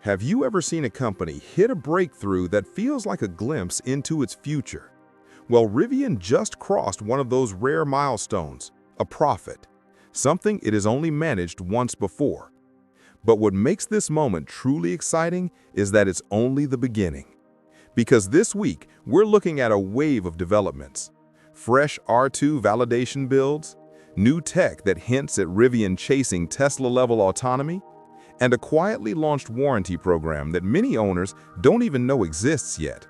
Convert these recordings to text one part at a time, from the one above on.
Have you ever seen a company hit a breakthrough that feels like a glimpse into its future? Well, Rivian just crossed one of those rare milestones, a profit, something it has only managed once before. But what makes this moment truly exciting is that it's only the beginning. Because this week, we're looking at a wave of developments. Fresh R2 validation builds, new tech that hints at Rivian chasing Tesla-level autonomy, and a quietly launched warranty program that many owners don't even know exists yet.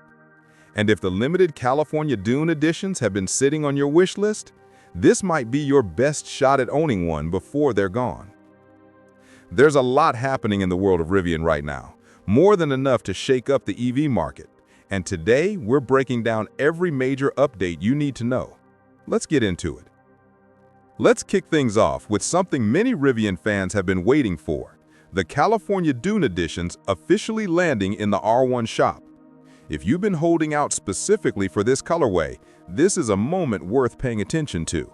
And if the limited California Dune editions have been sitting on your wish list, this might be your best shot at owning one before they're gone. There's a lot happening in the world of Rivian right now, more than enough to shake up the EV market. And today, we're breaking down every major update you need to know. Let's get into it. Let's kick things off with something many Rivian fans have been waiting for. The California Dune editions officially landing in the R1 shop. If you've been holding out specifically for this colorway, this is a moment worth paying attention to.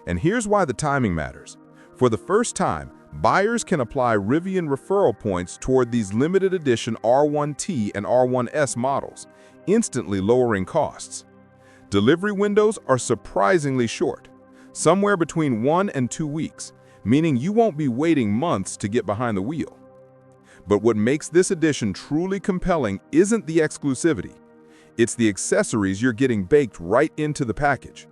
And here's why the timing matters. For the first time, buyers can apply Rivian referral points toward these limited edition R1T and R1S models, instantly lowering costs. Delivery windows are surprisingly short, somewhere between 1 and 2 weeks, meaning you won't be waiting months to get behind the wheel. But what makes this edition truly compelling isn't the exclusivity. It's the accessories you're getting baked right into the package.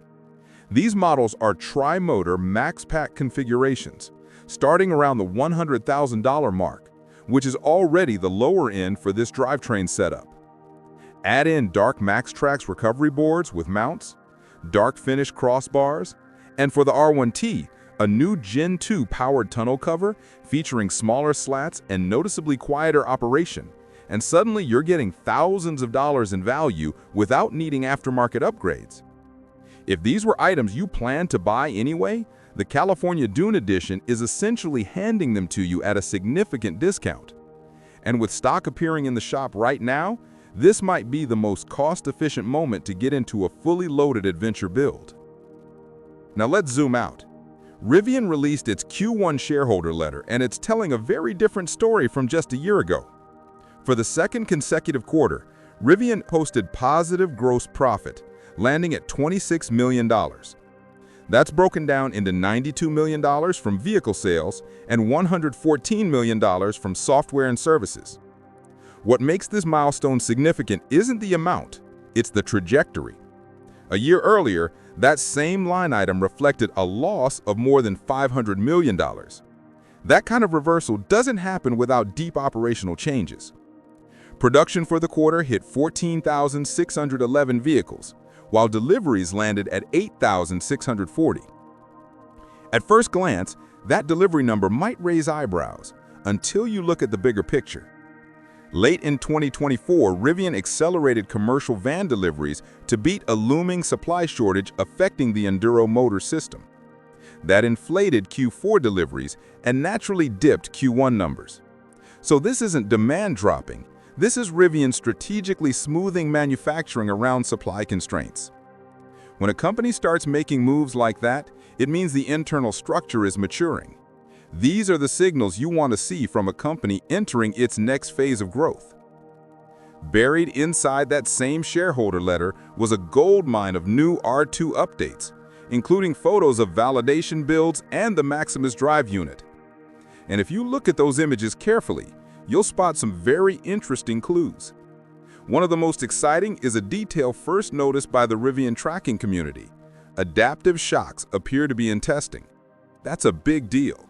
These models are tri-motor max pack configurations, starting around the $100,000 mark, which is already the lower end for this drivetrain setup. Add in dark MaxTrax recovery boards with mounts, dark finish crossbars, and for the R1T, a new Gen 2 powered tonneau cover featuring smaller slats and noticeably quieter operation, and suddenly you're getting thousands of dollars in value without needing aftermarket upgrades. If these were items you planned to buy anyway, the California Dune edition is essentially handing them to you at a significant discount. And with stock appearing in the shop right now, this might be the most cost-efficient moment to get into a fully loaded adventure build. Now let's zoom out. Rivian released its Q1 shareholder letter, and it's telling a very different story from just a year ago. For the second consecutive quarter, Rivian posted positive gross profit, landing at $26 million. That's broken down into $92 million from vehicle sales and $114 million from software and services. What makes this milestone significant isn't the amount, it's the trajectory. A year earlier, that same line item reflected a loss of more than $500 million. That kind of reversal doesn't happen without deep operational changes. Production for the quarter hit 14,611 vehicles, while deliveries landed at 8,640. At first glance, that delivery number might raise eyebrows until you look at the bigger picture. Late in 2024, Rivian accelerated commercial van deliveries to beat a looming supply shortage affecting the Enduro motor system. That inflated Q4 deliveries and naturally dipped Q1 numbers. So this isn't demand dropping, this is Rivian strategically smoothing manufacturing around supply constraints. When a company starts making moves like that, it means the internal structure is maturing. These are the signals you want to see from a company entering its next phase of growth. Buried inside that same shareholder letter was a goldmine of new R2 updates, including photos of validation builds and the Maximus drive unit. And if you look at those images carefully, you'll spot some very interesting clues. One of the most exciting is a detail first noticed by the Rivian tracking community. Adaptive shocks appear to be in testing. That's a big deal.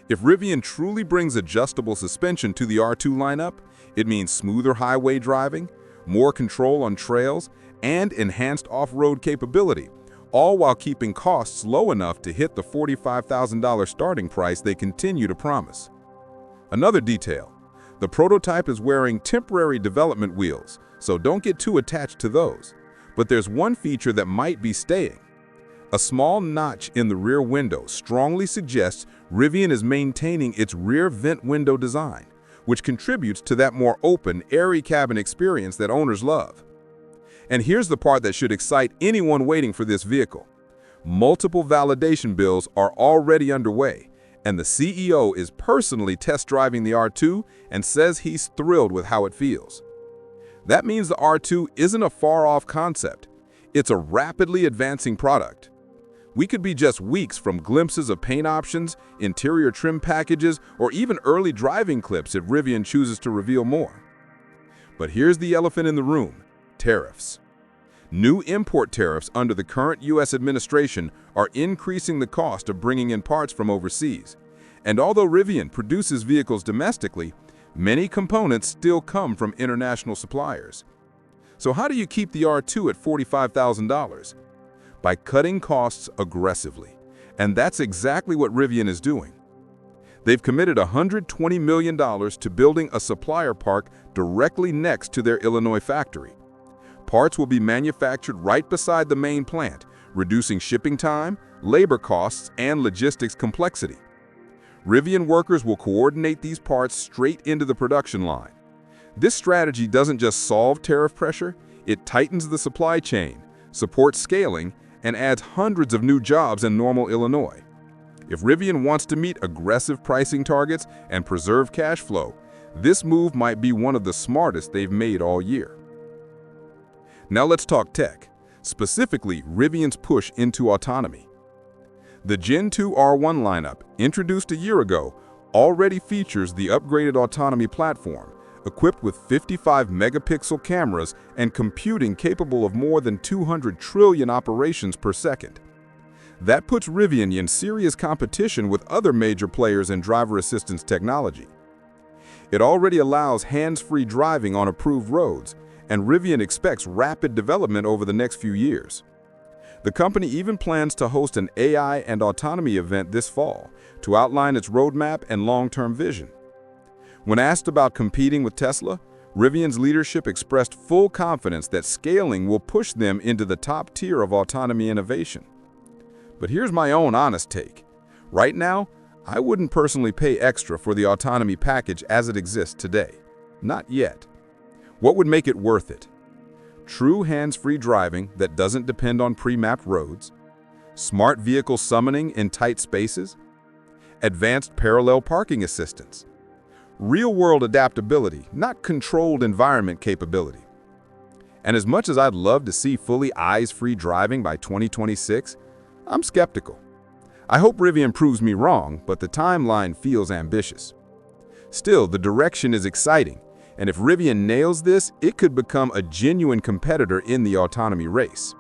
If Rivian truly brings adjustable suspension to the R2 lineup, it means smoother highway driving, more control on trails, and enhanced off-road capability, all while keeping costs low enough to hit the $45,000 starting price they continue to promise. Another detail, the prototype is wearing temporary development wheels, so don't get too attached to those. But there's one feature that might be staying. A small notch in the rear window strongly suggests Rivian is maintaining its rear vent window design, which contributes to that more open, airy cabin experience that owners love. And here's the part that should excite anyone waiting for this vehicle. Multiple validation builds are already underway, And the CEO is personally test driving the R2 and says he's thrilled with how it feels. That means the R2 isn't a far-off concept. It's a rapidly advancing product. We could be just weeks from glimpses of paint options, interior trim packages, or even early driving clips if Rivian chooses to reveal more. But here's the elephant in the room: tariffs. New import tariffs under the current U.S. administration are increasing the cost of bringing in parts from overseas. And although Rivian produces vehicles domestically, many components still come from international suppliers. So how do you keep the R2 at $45,000? By cutting costs aggressively. And that's exactly what Rivian is doing. They've committed $120 million to building a supplier park directly next to their Illinois factory. Parts will be manufactured right beside the main plant, reducing shipping time, labor costs, and logistics complexity. Rivian workers will coordinate these parts straight into the production line. This strategy doesn't just solve tariff pressure, it tightens the supply chain, supports scaling, and adds hundreds of new jobs in Normal, Illinois. If Rivian wants to meet aggressive pricing targets and preserve cash flow, this move might be one of the smartest they've made all year. Now let's talk tech, specifically Rivian's push into autonomy. The Gen 2 R1 lineup, introduced a year ago, already features the upgraded Autonomy platform, equipped with 55-megapixel cameras and computing capable of more than 200 trillion operations per second. That puts Rivian in serious competition with other major players in driver assistance technology. It already allows hands-free driving on approved roads, and Rivian expects rapid development over the next few years. The company even plans to host an AI and autonomy event this fall to outline its roadmap and long-term vision. When asked about competing with Tesla, Rivian's leadership expressed full confidence that scaling will push them into the top tier of autonomy innovation. But here's my own honest take. Right now, I wouldn't personally pay extra for the autonomy package as it exists today. Not yet. What would make it worth it? True hands-free driving that doesn't depend on pre-mapped roads, smart vehicle summoning in tight spaces, advanced parallel parking assistance, real-world adaptability, not controlled environment capability. And as much as I'd love to see fully eyes-free driving by 2026, I'm skeptical. I hope Rivian proves me wrong, but the timeline feels ambitious. Still, the direction is exciting, and if Rivian nails this, it could become a genuine competitor in the autonomy race.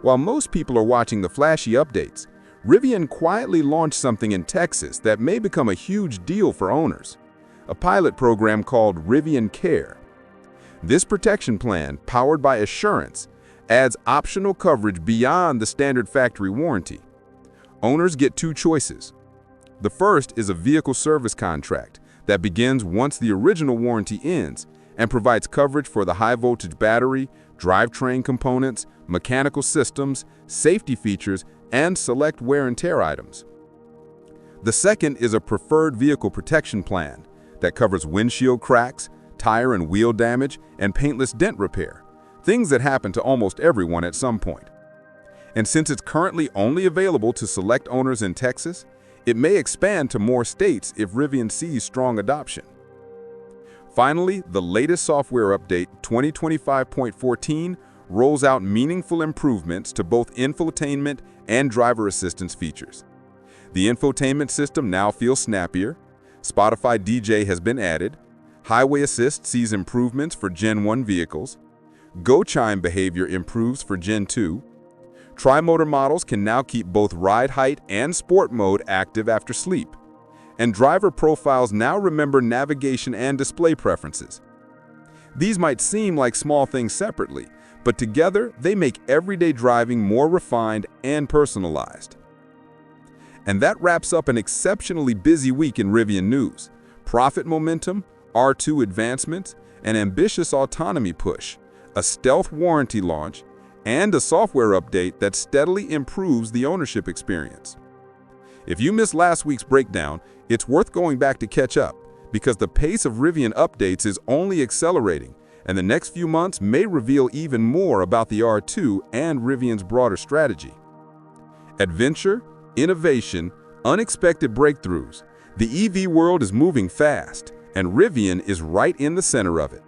While most people are watching the flashy updates, Rivian quietly launched something in Texas that may become a huge deal for owners, a pilot program called Rivian Care. This protection plan, powered by Assurance, adds optional coverage beyond the standard factory warranty. Owners get two choices. The first is a vehicle service contract that begins once the original warranty ends and provides coverage for the high-voltage battery, drivetrain components, mechanical systems, safety features, and select wear and tear items. The second is a preferred vehicle protection plan that covers windshield cracks, tire and wheel damage, and paintless dent repair, things that happen to almost everyone at some point. And since it's currently only available to select owners in Texas, it may expand to more states if Rivian sees strong adoption. Finally, the latest software update, 2025.14, rolls out meaningful improvements to both infotainment and driver assistance features. The infotainment system now feels snappier, Spotify DJ has been added, Highway Assist sees improvements for Gen 1 vehicles, Go Chime behavior improves for Gen 2, Tri-motor models can now keep both ride height and sport mode active after sleep, and driver profiles now remember navigation and display preferences. These might seem like small things separately, but together they make everyday driving more refined and personalized. And that wraps up an exceptionally busy week in Rivian news. Profit momentum, R2 advancements, an ambitious autonomy push, a stealth warranty launch, and a software update that steadily improves the ownership experience. If you missed last week's breakdown, it's worth going back to catch up, because the pace of Rivian updates is only accelerating, and the next few months may reveal even more about the R2 and Rivian's broader strategy. Adventure, innovation, Unexpected breakthroughs. The EV world is moving fast, and Rivian is right in the center of it.